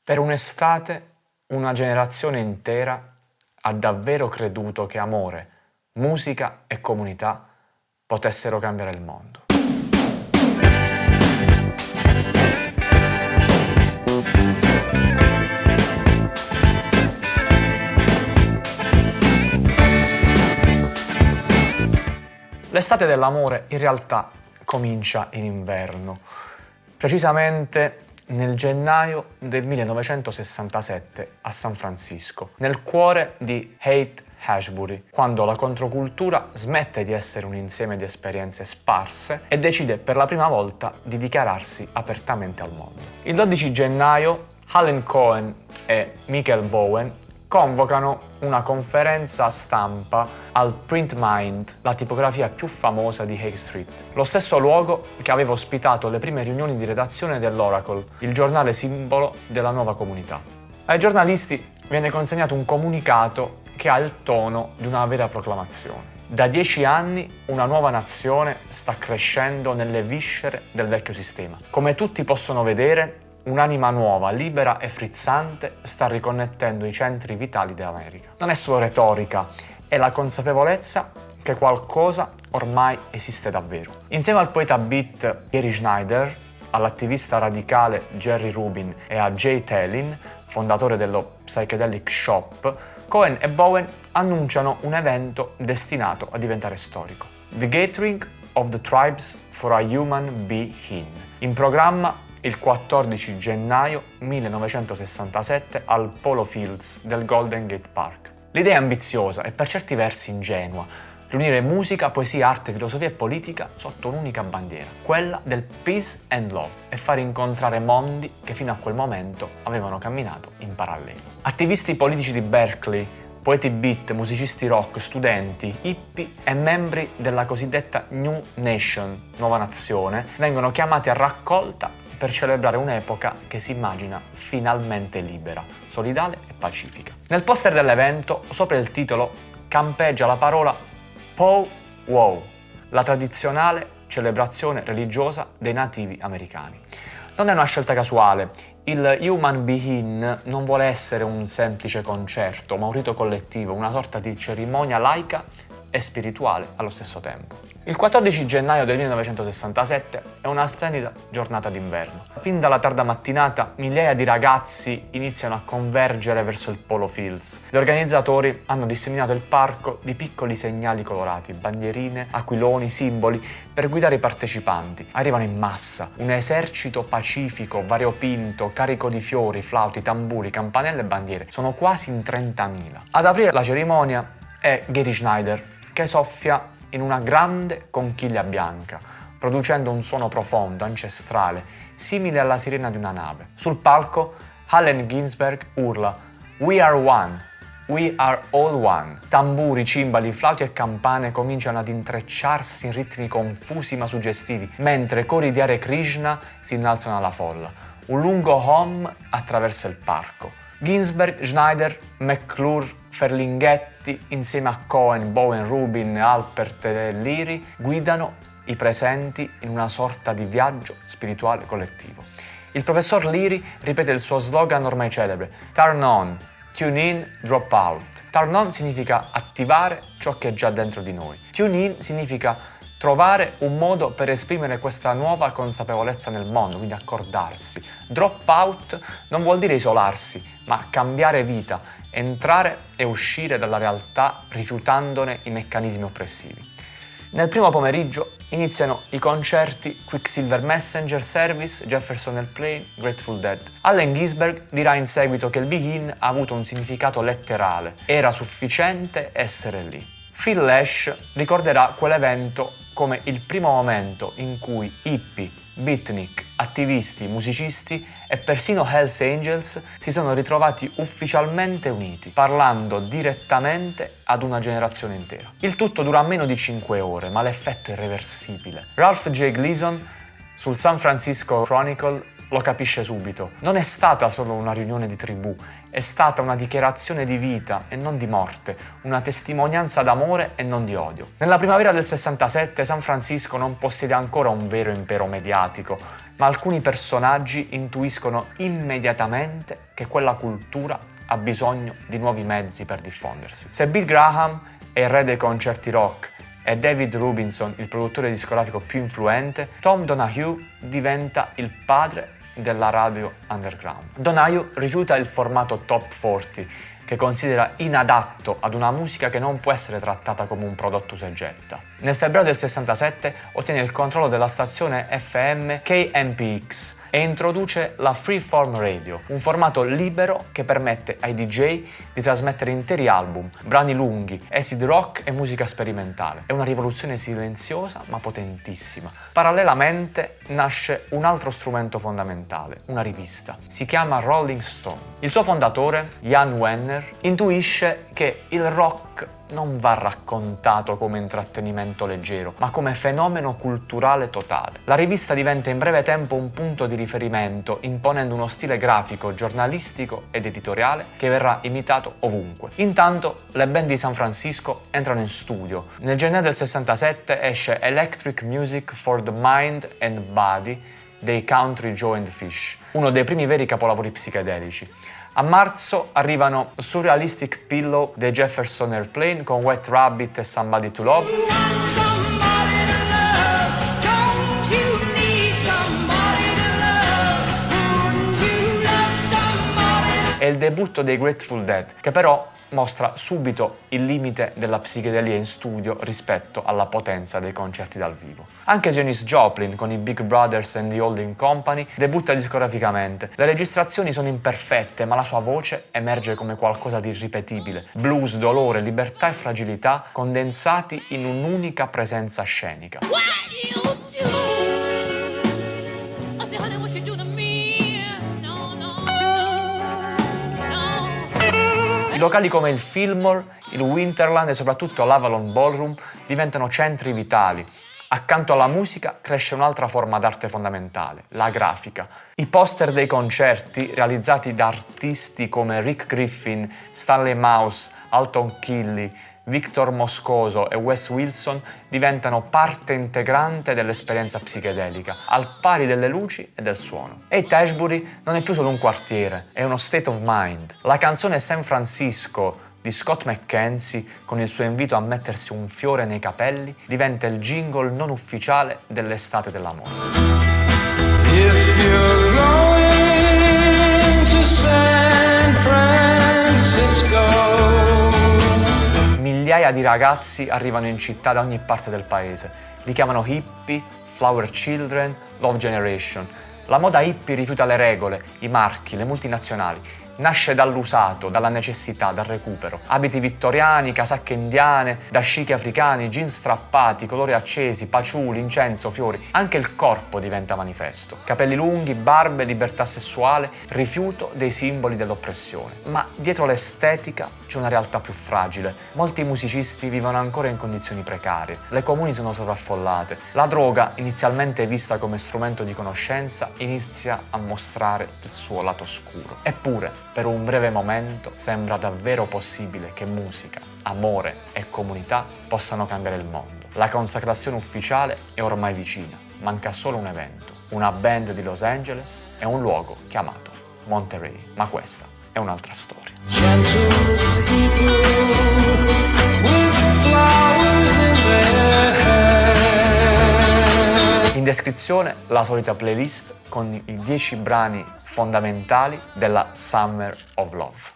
Per un'estate, una generazione intera ha davvero creduto che amore, musica e comunità potessero cambiare il mondo. L'estate dell'amore in realtà comincia in inverno, precisamente nel gennaio del 1967 a San Francisco, nel cuore di Haight-Ashbury, quando la controcultura smette di essere un insieme di esperienze sparse e decide per la prima volta di dichiararsi apertamente al mondo. Il 12 gennaio Alan Cohen e Michael Bowen convocano una conferenza stampa al Print Mind, la tipografia più famosa di Hay Street, lo stesso luogo che aveva ospitato le prime riunioni di redazione dell'Oracle, il giornale simbolo della nuova comunità. Ai giornalisti viene consegnato un comunicato che ha il tono di una vera proclamazione. Da 10 anni una nuova nazione sta crescendo nelle viscere del vecchio sistema. Come tutti possono vedere, un'anima nuova, libera e frizzante sta riconnettendo i centri vitali dell'America. Non è solo retorica, è la consapevolezza che qualcosa ormai esiste davvero. Insieme al poeta beat Gary Schneider, all'attivista radicale Jerry Rubin e a Jay Tallinn, fondatore dello Psychedelic Shop, Cohen e Bowen annunciano un evento destinato a diventare storico. The Gathering of the Tribes for a Human Being, in programma il 14 gennaio 1967 al Polo Fields del Golden Gate Park. L'idea è ambiziosa e per certi versi ingenua: riunire musica, poesia, arte, filosofia e politica sotto un'unica bandiera, quella del peace and love, e fare incontrare mondi che fino a quel momento avevano camminato in parallelo. Attivisti politici di Berkeley, poeti beat, musicisti rock, studenti, hippie e membri della cosiddetta New Nation, nuova nazione, vengono chiamati a raccolta per celebrare un'epoca che si immagina finalmente libera, solidale e pacifica. Nel poster dell'evento, sopra il titolo, campeggia la parola Pow Wow, la tradizionale celebrazione religiosa dei nativi americani. Non è una scelta casuale. Il Human Being non vuole essere un semplice concerto, ma un rito collettivo, una sorta di cerimonia laica e spirituale allo stesso tempo. Il 14 gennaio del 1967 è una splendida giornata d'inverno. Fin dalla tarda mattinata migliaia di ragazzi iniziano a convergere verso il Polo Fields. Gli organizzatori hanno disseminato il parco di piccoli segnali colorati, bandierine, aquiloni, simboli per guidare i partecipanti. Arrivano in massa, un esercito pacifico, variopinto, carico di fiori, flauti, tamburi, campanelle e bandiere. Sono quasi in 30.000. Ad aprire la cerimonia è Gary Schneider, che soffia in una grande conchiglia bianca, producendo un suono profondo, ancestrale, simile alla sirena di una nave. Sul palco, Allen Ginsberg urla "We are one, we are all one". Tamburi, cimbali, flauti e campane cominciano ad intrecciarsi in ritmi confusi ma suggestivi, mentre cori di Hare Krishna si innalzano alla folla. Un lungo hum attraversa il parco. Ginsberg, Schneider, McClure, Ferlinghetti, insieme a Cohen, Bowen, Rubin, Alpert e Leary, guidano i presenti in una sorta di viaggio spirituale collettivo. Il professor Leary ripete il suo slogan ormai celebre: Turn on, tune in, drop out. Turn on significa attivare ciò che è già dentro di noi. Tune in significa trovare un modo per esprimere questa nuova consapevolezza nel mondo, quindi accordarsi. Drop out non vuol dire isolarsi, ma cambiare vita, entrare e uscire dalla realtà rifiutandone i meccanismi oppressivi. Nel primo pomeriggio iniziano i concerti Quicksilver Messenger Service, Jefferson Airplane, Grateful Dead. Allen Ginsberg dirà in seguito che il Begin ha avuto un significato letterale, era sufficiente essere lì. Phil Lesh ricorderà quell'evento come il primo momento in cui hippie, beatnik, attivisti, musicisti e persino Hells Angels si sono ritrovati ufficialmente uniti, parlando direttamente ad una generazione intera. Il tutto dura meno di 5 ore, ma l'effetto è irreversibile. Ralph J. Gleason sul San Francisco Chronicle lo capisce subito. Non è stata solo una riunione di tribù, è stata una dichiarazione di vita e non di morte, una testimonianza d'amore e non di odio. Nella primavera del 67 San Francisco non possiede ancora un vero impero mediatico. ma alcuni personaggi intuiscono immediatamente che quella cultura ha bisogno di nuovi mezzi per diffondersi. Se Bill Graham è il re dei concerti rock e David Rubinson il produttore discografico più influente, Tom Donahue diventa il padre della radio underground. Donahue rifiuta il formato top 40, che considera inadatto ad una musica che non può essere trattata come un prodotto usa e getta. Nel febbraio del 67 ottiene il controllo della stazione FM KMPX e introduce la Freeform Radio, un formato libero che permette ai DJ di trasmettere interi album, brani lunghi, acid rock e musica sperimentale. È una rivoluzione silenziosa ma potentissima. Parallelamente nasce un altro strumento fondamentale, una rivista. Si chiama Rolling Stone. Il suo fondatore, Jan Wenner, intuisce che il rock non va raccontato come intrattenimento leggero, ma come fenomeno culturale totale. La rivista diventa in breve tempo un punto di riferimento, imponendo uno stile grafico, giornalistico ed editoriale che verrà imitato ovunque. Intanto le band di San Francisco entrano in studio. Nel gennaio del 67 esce Electric Music for the Mind and Body dei Country Joe and Fish, uno dei primi veri capolavori psichedelici. A marzo arrivano Surrealistic Pillow dei Jefferson Airplane con Wet Rabbit e Somebody to Love. E il debutto dei Grateful Dead, che però mostra subito il limite della psichedelia in studio rispetto alla potenza dei concerti dal vivo. Anche Janis Joplin con i Big Brothers and the Holding Company debutta discograficamente. Le registrazioni sono imperfette, ma la sua voce emerge come qualcosa di irripetibile. Blues, dolore, libertà e fragilità condensati in un'unica presenza scenica. Locali come il Fillmore, il Winterland e soprattutto l'Avalon Ballroom diventano centri vitali. Accanto alla musica cresce un'altra forma d'arte fondamentale, la grafica. I poster dei concerti, realizzati da artisti come Rick Griffin, Stanley Mouse, Alton Killy, Victor Moscoso e Wes Wilson, diventano parte integrante dell'esperienza psichedelica, al pari delle luci e del suono. Haight Ashbury non è più solo un quartiere, è uno state of mind. La canzone San Francisco di Scott McKenzie, con il suo invito a mettersi un fiore nei capelli, diventa il jingle non ufficiale dell'estate dell'amore. If you're going to San Francisco. Migliaia di ragazzi arrivano in città da ogni parte del paese. Li chiamano hippie, flower children, love generation. La moda hippie rifiuta le regole, i marchi, le multinazionali. Nasce dall'usato, dalla necessità, dal recupero. Abiti vittoriani, casacche indiane, dashiki africani, jeans strappati, colori accesi, paciuli, incenso, fiori. Anche il corpo diventa manifesto. Capelli lunghi, barbe, libertà sessuale, rifiuto dei simboli dell'oppressione. Ma dietro l'estetica c'è una realtà più fragile. Molti musicisti vivono ancora in condizioni precarie. Le comuni sono sovraffollate. La droga, inizialmente vista come strumento di conoscenza, inizia a mostrare il suo lato oscuro. Eppure, per un breve momento sembra davvero possibile che musica, amore e comunità possano cambiare il mondo. La consacrazione ufficiale è ormai vicina, manca solo un evento, una band di Los Angeles e un luogo chiamato Monterey. Ma questa è un'altra storia. In descrizione la solita playlist con i 10 brani fondamentali della Summer of Love.